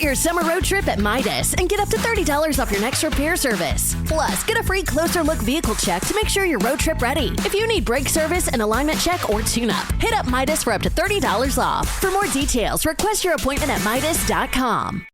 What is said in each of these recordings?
Start your summer road trip at Midas and get up to $30 off your next repair service. Plus, get a free closer look vehicle check to make sure you're road trip ready. If you need brake service, an alignment check, or tune-up, hit up Midas for up to $30 off. For more details, request your appointment at Midas.com.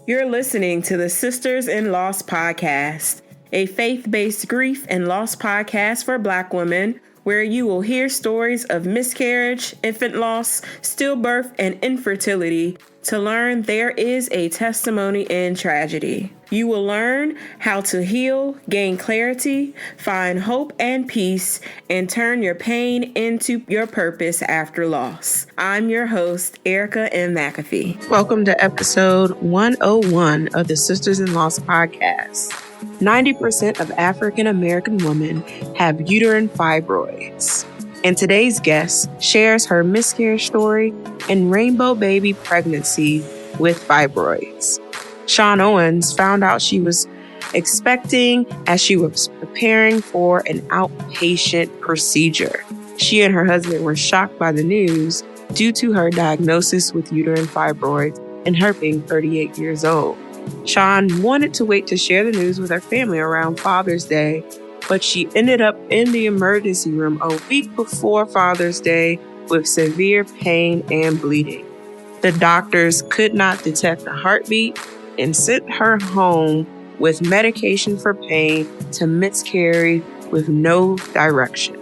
You're listening to the Sisters in Loss podcast, a faith-based grief and loss podcast for Black women, where you will hear stories of miscarriage, infant loss, stillbirth, and infertility to learn there is a testimony in tragedy. You will learn how to heal, gain clarity, find hope and peace, and turn your pain into your purpose after loss. I'm your host, Erica M. McAfee. Welcome to episode 101 of the Sisters in Loss podcast. 90% of African American women have uterine fibroids. And today's guest shares her miscarriage story and rainbow baby pregnancy with fibroids. Shawn Owens found out she was expecting as she was preparing for an outpatient procedure. She and her husband were shocked by the news due to her diagnosis with uterine fibroids and her being 38 years old. Shawn wanted to wait to share the news with her family around Father's Day, but she ended up in the emergency room a week before Father's Day with severe pain and bleeding. The doctors could not detect a heartbeat and sent her home with medication for pain to miscarry with no direction.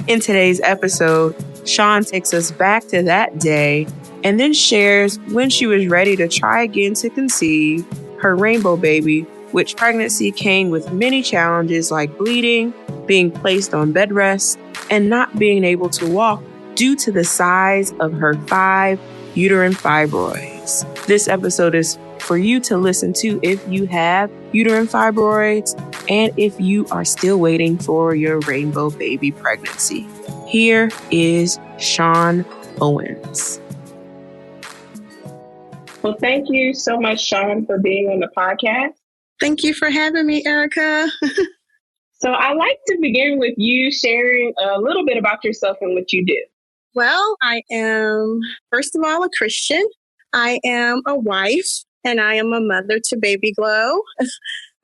In today's episode, Shawn takes us back to that day and then shares when she was ready to try again to conceive her rainbow baby, which pregnancy came with many challenges like bleeding, being placed on bed rest, and not being able to walk due to the size of her 5 uterine fibroids. This episode is for you to listen to if you have uterine fibroids and if you are still waiting for your rainbow baby pregnancy. Here is Shawn Owens. Well, thank you so much, Shawn, for being on the podcast. Thank you for having me, Erica. So I'd like to begin with you sharing a little bit about yourself and what you do. Well, I am, first of all, a Christian. I am a wife, and I am a mother to Baby Glow.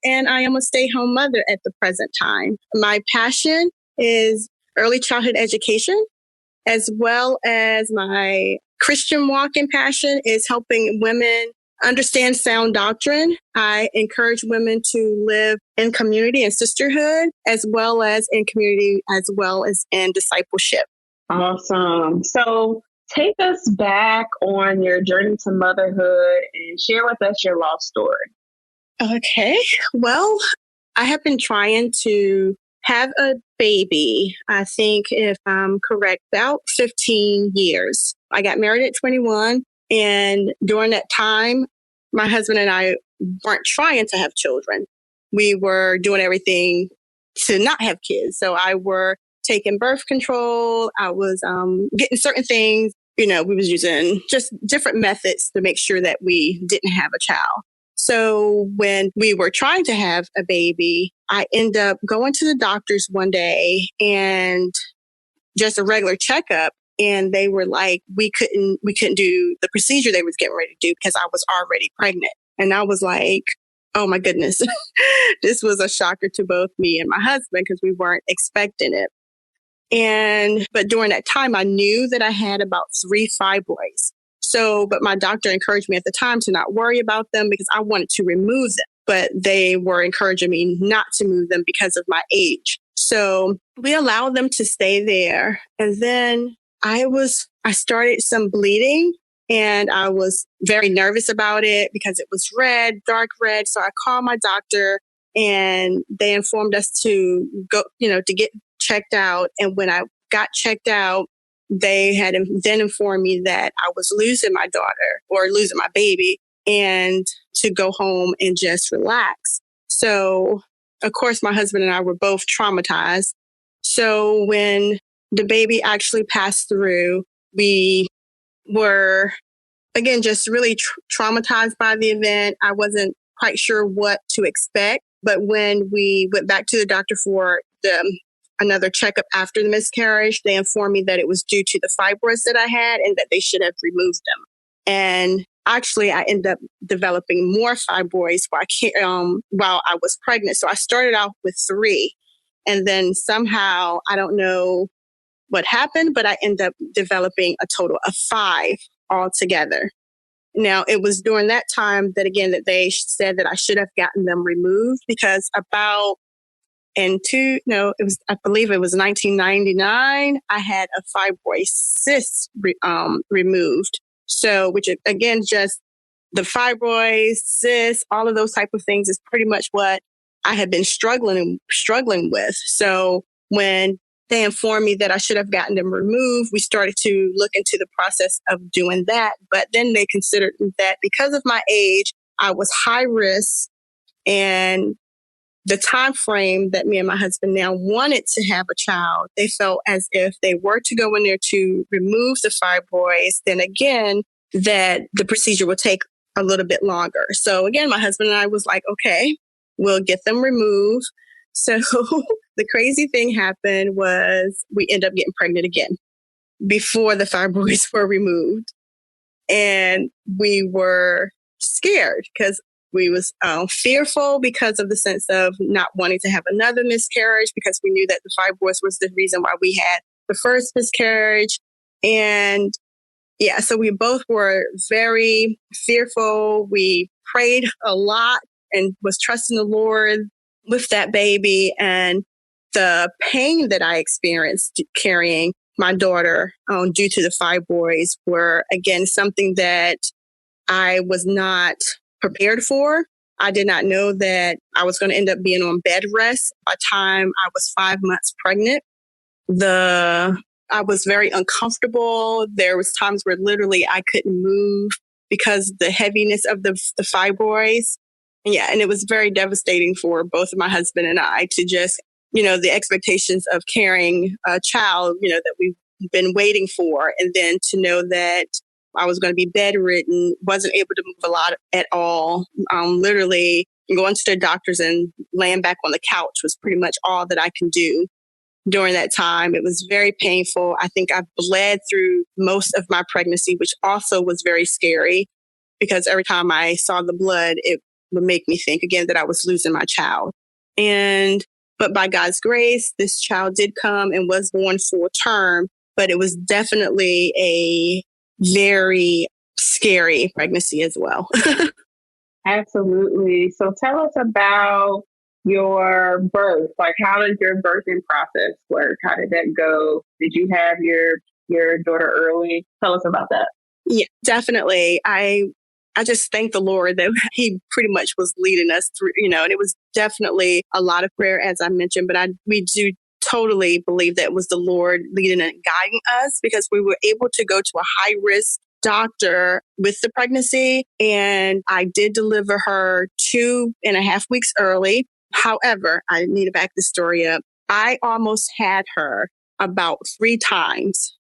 And I am a stay-home mother at the present time. My passion is early childhood education, as well as my Christian walk and passion is helping women understand sound doctrine. I encourage women to live in community and sisterhood, as well as in community, as well as in discipleship. Awesome. So take us back on your journey to motherhood and share with us your lost story. Okay. Well, I have been trying to have a baby, I think, if I'm correct, about 15 years. I got married at 21. And during that time, my husband and I weren't trying to have children. We were doing everything to not have kids. So I were taking birth control. I was getting certain things. We was using just different methods to make sure that we didn't have a child. So when we were trying to have a baby, I ended up going to the doctors one day and just a regular checkup. And they were like, we couldn't do the procedure they was getting ready to do because I was already pregnant. And I was like, oh my goodness, this was a shocker to both me and my husband because we weren't expecting it. But during that time, I knew that I had about 3 fibroids. But my doctor encouraged me at the time to not worry about them because I wanted to remove them. But they were encouraging me not to move them because of my age. So we allowed them to stay there. And then I started some bleeding and I was very nervous about it because it was red, dark red. So I called my doctor and they informed us to go, to get checked out. And when I got checked out, they had then informed me that I was losing my daughter or losing my baby and to go home and just relax. So, of course, my husband and I were both traumatized. So when the baby actually passed through, we were, again, just really traumatized by the event. I wasn't quite sure what to expect. But when we went back to the doctor for another checkup after the miscarriage, they informed me that it was due to the fibroids that I had and that they should have removed them. And Actually, I ended up developing more fibroids while I was pregnant. So I started off with 3. And then somehow, I don't know what happened, but I ended up developing a total of 5 altogether. Now, it was during that time that, again, that they said that I should have gotten them removed, because I believe it was 1999, I had a fibroid cyst removed. So, which again, just the fibroids, cysts, all of those type of things is pretty much what I had been struggling with. So when they informed me that I should have gotten them removed, we started to look into the process of doing that. But then they considered that because of my age, I was high risk, and the time frame that me and my husband now wanted to have a child, they felt as if they were to go in there to remove the fibroids, then again, that the procedure would take a little bit longer. So again, my husband and I was like, okay, we'll get them removed. So the crazy thing happened was we ended up getting pregnant again before the fibroids were removed. And we were scared because we was fearful because of the sense of not wanting to have another miscarriage, because we knew that the fibroids was the reason why we had the first miscarriage. And yeah, so we both were very fearful. We prayed a lot and was trusting the Lord with that baby. And the pain that I experienced carrying my daughter due to the fibroids were, again, something that I was not prepared for. I did not know that I was going to end up being on bed rest by the time I was 5 months pregnant. I was very uncomfortable. There was times where literally I couldn't move because the heaviness of the fibroids. And it was very devastating for both my husband and I to just, the expectations of carrying a child, that we've been waiting for. And then to know that I was going to be bedridden, wasn't able to move a lot at all. Literally going to the doctors and laying back on the couch was pretty much all that I can do during that time. It was very painful. I think I bled through most of my pregnancy, which also was very scary, because every time I saw the blood, it would make me think again that I was losing my child. But by God's grace, this child did come and was born full term, but it was definitely a very scary pregnancy as well. Absolutely. So tell us about your birth. Like, how did your birthing process work? How did that go? Did you have your daughter early? Tell us about that. Yeah, definitely. I just thank the Lord that he pretty much was leading us through, and it was definitely a lot of prayer, as I mentioned, but we do totally believe that it was the Lord leading and guiding us, because we were able to go to a high risk doctor with the pregnancy. And I did deliver her 2.5 weeks early. However, I need to back the story up. I almost had her about 3 times.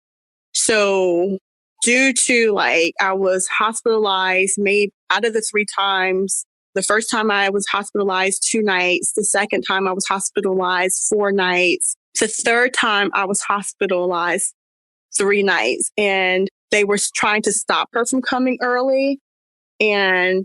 So due to I was hospitalized, maybe out of the 3 times, the first time I was hospitalized 2 nights. The second time I was hospitalized 4 nights. The third time I was hospitalized 3 nights. And they were trying to stop her from coming early. And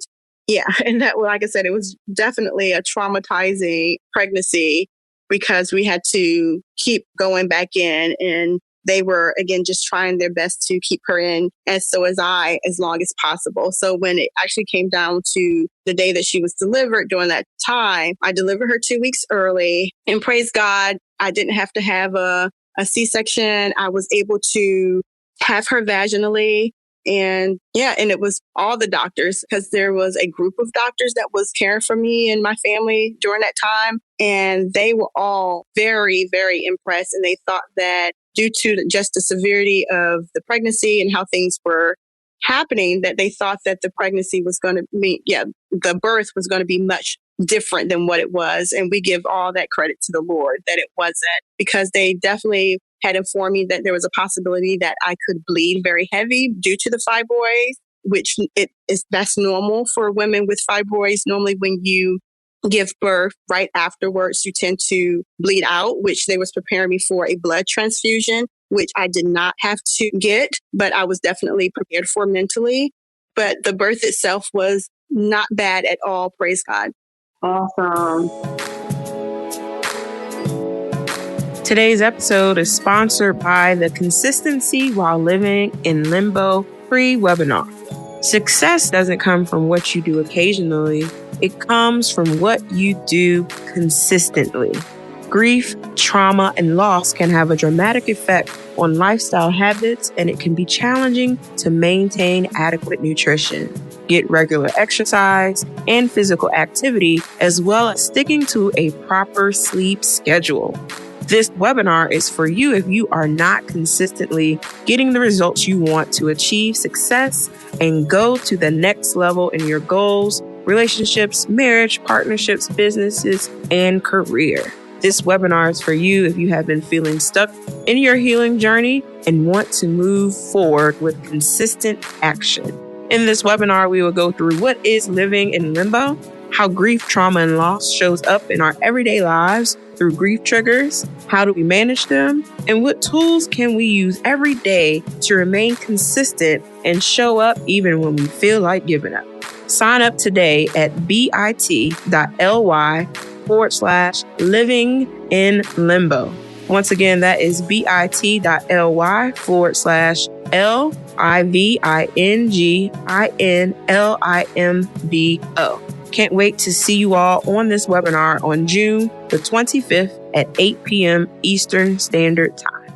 and that, like I said, it was definitely a traumatizing pregnancy, because we had to keep going back in, and they were, again, just trying their best to keep her in, and so as long as possible. So when it actually came down to the day that she was delivered, during that time, I delivered her 2 weeks early, and praise God, I didn't have to have a C-section. I was able to have her vaginally. And and it was all the doctors, because there was a group of doctors that was caring for me and my family during that time. And they were all very, very impressed. And they thought that due to just the severity of the pregnancy and how things were happening, that they thought that the pregnancy was going to be, the birth was going to be much different than what it was. And we give all that credit to the Lord that it wasn't, because they definitely had informed me that there was a possibility that I could bleed very heavy due to the fibroids, which that's normal for women with fibroids. Normally when you give birth right afterwards, you tend to bleed out, which they was preparing me for a blood transfusion, which I did not have to get, but I was definitely prepared for mentally. but the birth itself was not bad at all. Praise God. Awesome. Today's episode is sponsored by the Consistency While Living in Limbo free webinar. Success doesn't come from what you do occasionally. It comes from what you do consistently. Grief, trauma, and loss can have a dramatic effect on lifestyle habits, and it can be challenging to maintain adequate nutrition, get regular exercise and physical activity, as well as sticking to a proper sleep schedule. This webinar is for you if you are not consistently getting the results you want to achieve success and go to the next level in your goals, relationships, marriage, partnerships, businesses, and career. This webinar is for you if you have been feeling stuck in your healing journey and want to move forward with consistent action. In this webinar, we will go through what is living in limbo, how grief, trauma, and loss shows up in our everyday lives through grief triggers, how do we manage them, and what tools can we use every day to remain consistent and show up even when we feel like giving up. Sign up today at bit.ly/living in limbo. Once again, that is bit.ly/LIVINGINLIMBO. Can't wait to see you all on this webinar on June the 25th at 8 p.m. Eastern Standard Time.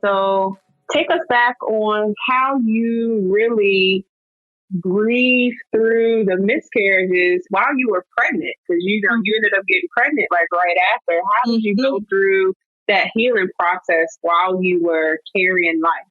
So take us back on how you really breathe through the miscarriages while you were pregnant, because you ended up getting pregnant like right after. How did you go through that healing process while you were carrying life?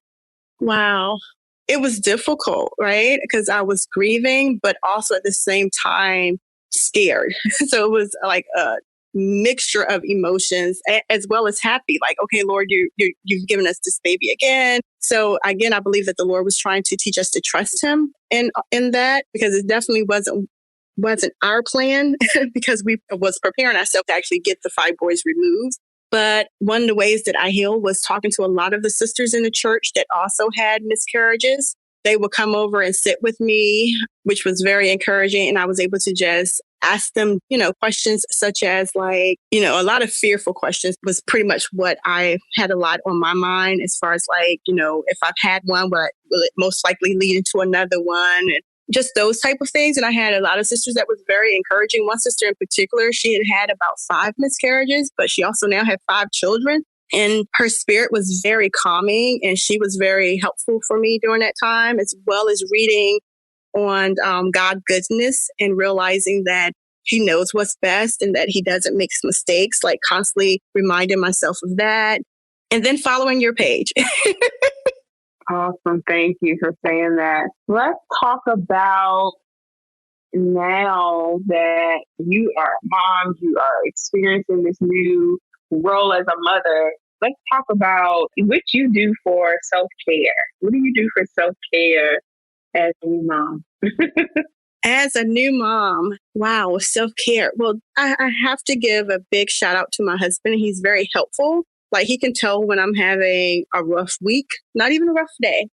Wow. It was difficult, right? Because I was grieving, but also at the same time scared. So it was like a mixture of emotions as well as happy. Like, okay, Lord, you've given us this baby again. So again, I believe that the Lord was trying to teach us to trust Him in that, because it definitely wasn't our plan because we was preparing ourselves to actually get the fibroids removed. But one of the ways that I healed was talking to a lot of the sisters in the church that also had miscarriages. They would come over and sit with me, which was very encouraging. And I was able to just ask them, questions such as a lot of fearful questions was pretty much what I had a lot on my mind as far as if I've had one, will it most likely lead into another one? And just those type of things. And I had a lot of sisters that was very encouraging. One sister in particular, she had about 5 miscarriages, but she also now had 5 children. And her spirit was very calming, and she was very helpful for me during that time, as well as reading on God's goodness and realizing that He knows what's best and that He doesn't make mistakes, like constantly reminding myself of that. And then following your page. Awesome. Thank you for saying that. Let's talk about now that you are a mom, you are experiencing this new role as a mother. Let's talk about what you do for self-care. What do you do for self-care as a new mom? As a new mom, wow, self-care. Well, I have to give a big shout out to my husband. He's very helpful. Like, he can tell when I'm having a rough week, not even a rough day,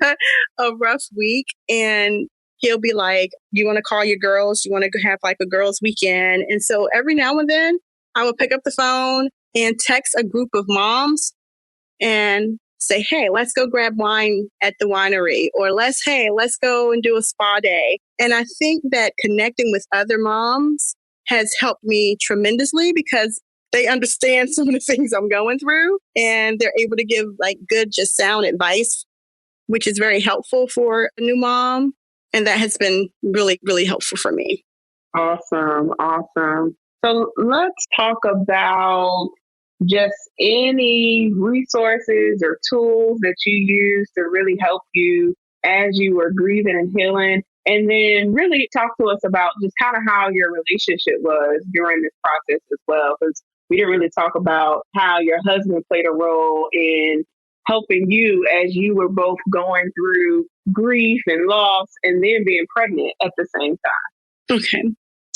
but a rough week. And he'll be like, you want to call your girls? You want to have like a girls' weekend? And so every now and then I would pick up the phone and text a group of moms and say, hey, let's go grab wine at the winery, or let's go and do a spa day. And I think that connecting with other moms has helped me tremendously, because they understand some of the things I'm going through, and they're able to give like good, just sound advice, which is very helpful for a new mom. And that has been really, really helpful for me. Awesome. Awesome. So let's talk about just any resources or tools that you use to really help you as you were grieving and healing. And then really talk to us about just kind of how your relationship was during this process as well, because we didn't really talk about how your husband played a role in helping you as you were both going through grief and loss and then being pregnant at the same time. Okay.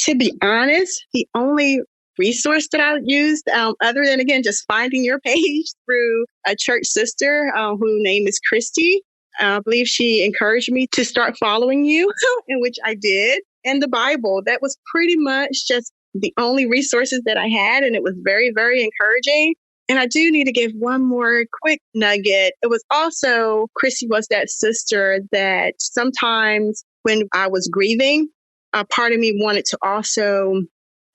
To be honest, the only resource that I used other than, again, just finding your page through a church sister whose name is Christy. I believe she encouraged me to start following you, in which I did. And the Bible, that was pretty much just the only resources that I had. And it was very, very encouraging. And I do need to give one more quick nugget. It was also, Chrissy was that sister that sometimes when I was grieving, a part of me wanted to also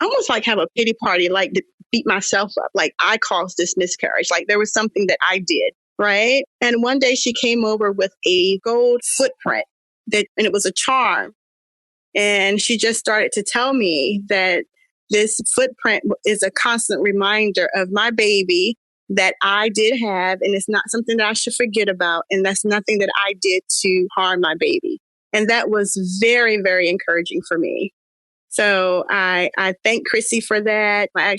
almost like have a pity party, like to beat myself up. Like I caused this miscarriage. Like there was something that I did, right? And one day she came over with a gold footprint and it was a charm. And she just started to tell me that this footprint is a constant reminder of my baby that I did have, and it's not something that I should forget about. And that's nothing that I did to harm my baby. And that was very, very encouraging for me. So I thank Chrissy for that. I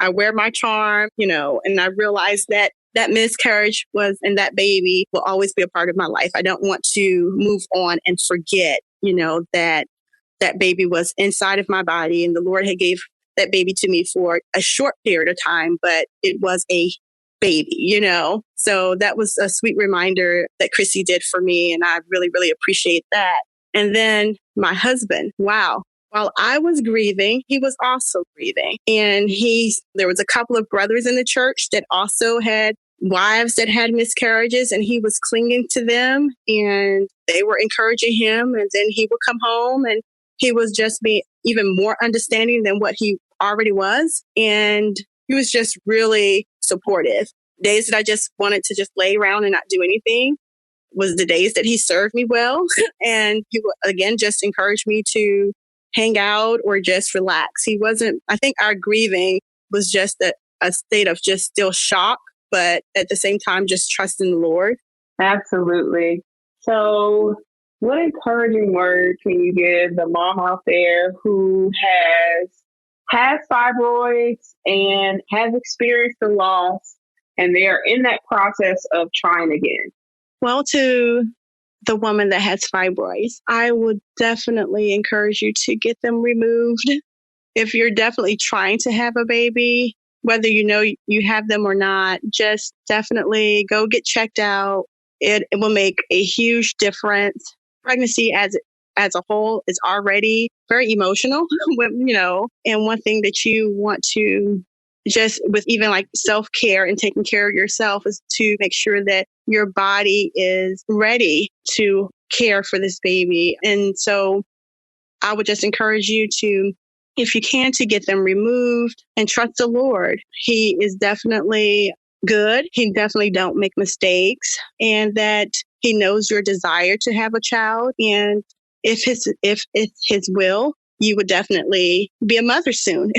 wear my charm, and I realized that miscarriage and that baby will always be a part of my life. I don't want to move on and forget, that baby was inside of my body, and the Lord had gave that baby to me for a short period of time, but it was a baby, So that was a sweet reminder that Chrissy did for me, and I really, really appreciate that. And then my husband, wow. While I was grieving, he was also grieving. And there was a couple of brothers in the church that also had wives that had miscarriages, and he was clinging to them, and they were encouraging him. And then he would come home and he was just being even more understanding than what he already was. And he was just really supportive. Days that I just wanted to just lay around and not do anything was the days that he served me well. And he would, again, just encourage me to hang out or just relax. I think our grieving was just a state of just still shock, but at the same time, just trusting the Lord. Absolutely. So what encouraging word can you give the mom out there who has fibroids and has experienced the loss, and they are in that process of trying again? Well, to the woman that has fibroids, I would definitely encourage you to get them removed. If you're definitely trying to have a baby, whether you have them or not, just definitely go get checked out. It will make a huge difference. Pregnancy as a whole is already very emotional, and one thing that you want to just with even like self-care and taking care of yourself is to make sure that your body is ready to care for this baby. And so I would just encourage you to, if you can, to get them removed and trust the Lord. He is definitely good. He definitely don't make mistakes, and that he knows your desire to have a child. And if it's his will, you would definitely be a mother soon.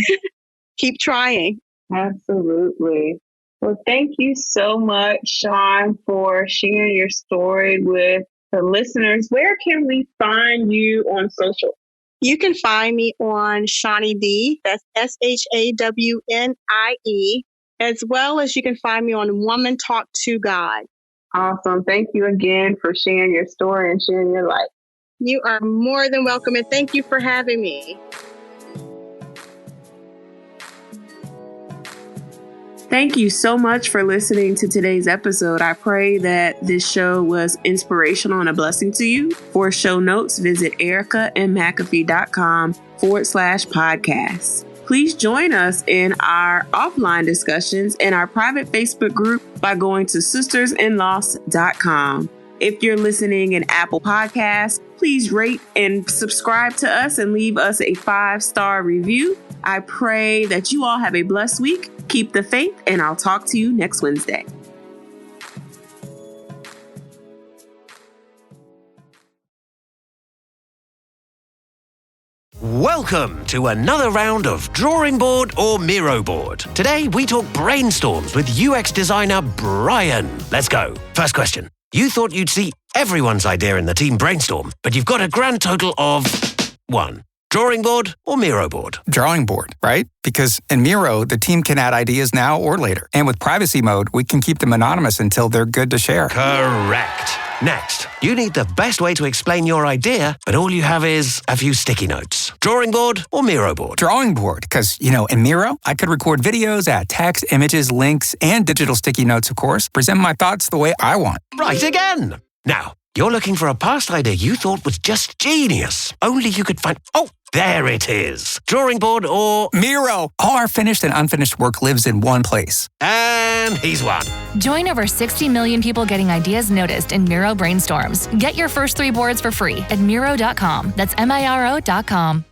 Keep trying. Absolutely. Well, thank you so much, Shawn, for sharing your story with the listeners. Where can we find you on social? You can find me on Shawnie B, that's SHAWNIE, as well as you can find me on Woman Talk to God. Awesome. Thank you again for sharing your story and sharing your life. You are more than welcome, and thank you for having me. Thank you so much for listening to today's episode. I pray that this show was inspirational and a blessing to you. For show notes, visit ericamcafee.com/podcast. Please join us in our offline discussions in our private Facebook group by going to sistersinloss.com. If you're listening in Apple Podcasts, please rate and subscribe to us and leave us a 5-star review. I pray that you all have a blessed week. Keep the faith, and I'll talk to you next Wednesday. Welcome to another round of Drawing Board or Miro Board. Today we talk brainstorms with UX designer Brian. Let's go. First question. You thought you'd see everyone's idea in the team brainstorm, but you've got a grand total of 1. Drawing board or Miro board? Drawing board, right? Because in Miro, the team can add ideas now or later. And with privacy mode, we can keep them anonymous until they're good to share. Correct. Next, you need the best way to explain your idea, but all you have is a few sticky notes. Drawing board or Miro board? Drawing board, because, in Miro, I could record videos, add text, images, links, and digital sticky notes, of course, present my thoughts the way I want. Right again. Now, you're looking for a past idea you thought was just genius. Only you could find... Oh, there it is. Drawing board or... Miro. All our finished and unfinished work lives in one place. And he's won. Join over 60 million people getting ideas noticed in Miro brainstorms. Get your first 3 boards for free at Miro.com. That's Miro.com.